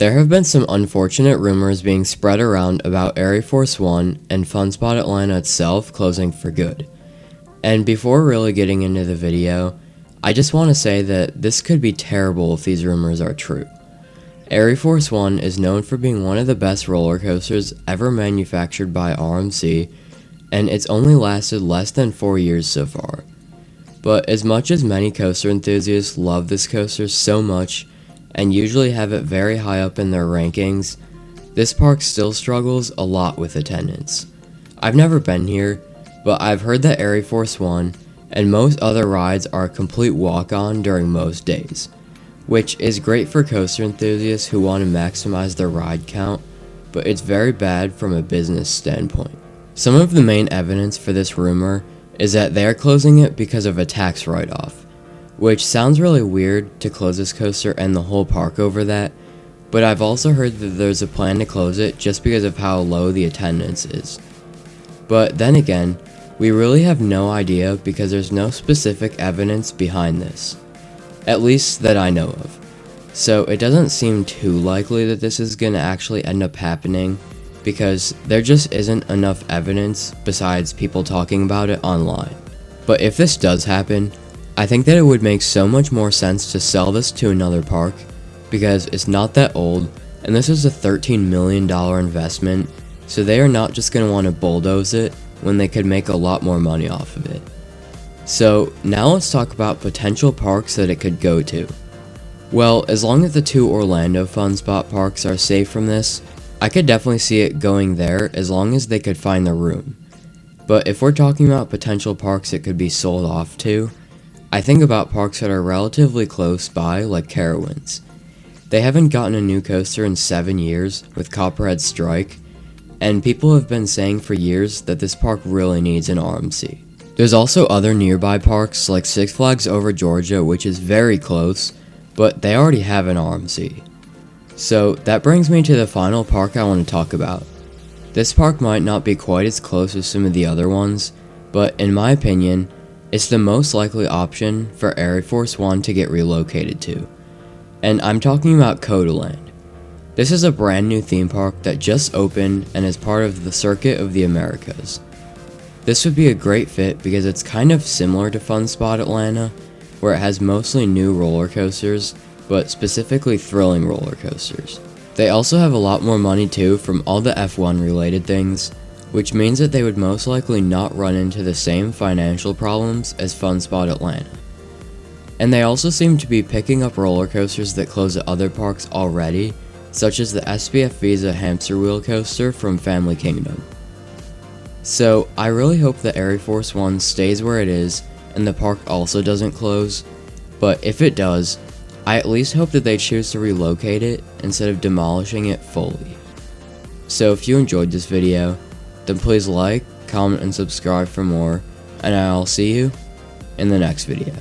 There have been some unfortunate rumors being spread around about ArieForce One and Funspot Atlanta itself closing for good. And before really getting into the video, I just want to say that this could be terrible if these rumors are true. ArieForce One is known for being one of the best roller coasters ever manufactured by RMC, and it's only lasted less than 4 years so far. But as much as many coaster enthusiasts love this coaster so much, and usually have it very high up in their rankings, this park still struggles a lot with attendance. I've never been here, but I've heard that ArieForce One and most other rides are a complete walk-on during most days, which is great for coaster enthusiasts who want to maximize their ride count, but it's very bad from a business standpoint. Some of the main evidence for this rumor is that they are closing it because of a tax write-off, which sounds really weird to close this coaster and the whole park over that, but I've also heard that there's a plan to close it just because of how low the attendance is. But then again, we really have no idea because there's no specific evidence behind this, at least that I know of. So it doesn't seem too likely that this is going to actually end up happening because there just isn't enough evidence besides people talking about it online. But if this does happen, I think that it would make so much more sense to sell this to another park because it's not that old and this is a $13 million investment, so they are not just going to want to bulldoze it when they could make a lot more money off of it. So now let's talk about potential parks that it could go to. Well, as long as the two Orlando Funspot parks are safe from this, I could definitely see it going there as long as they could find the room. But if we're talking about potential parks it could be sold off to, I think about parks that are relatively close by, like Carowinds. They haven't gotten a new coaster in 7 years with Copperhead Strike, and people have been saying for years that this park really needs an RMC. There's also other nearby parks like Six Flags Over Georgia, which is very close, but they already have an RMC. So that brings me to the final park I want to talk about. This park might not be quite as close as some of the other ones, but in my opinion, it's the most likely option for ArieForce One to get relocated to, and I'm talking about Codaland. This is a brand new theme park that just opened and is part of the Circuit of the Americas. This would be a great fit because it's kind of similar to Funspot Atlanta, where it has mostly new roller coasters, but specifically thrilling roller coasters. They also have a lot more money too from all the F1 related things, which means that they would most likely not run into the same financial problems as Funspot Atlanta. And they also seem to be picking up roller coasters that close at other parks already, such as the SBF Visa hamster wheel coaster from Family Kingdom. So I really hope that ArieForce One stays where it is and the park also doesn't close, but if it does, I at least hope that they choose to relocate it instead of demolishing it fully. So if you enjoyed this video, then please like, comment, and subscribe for more, and I'll see you in the next video.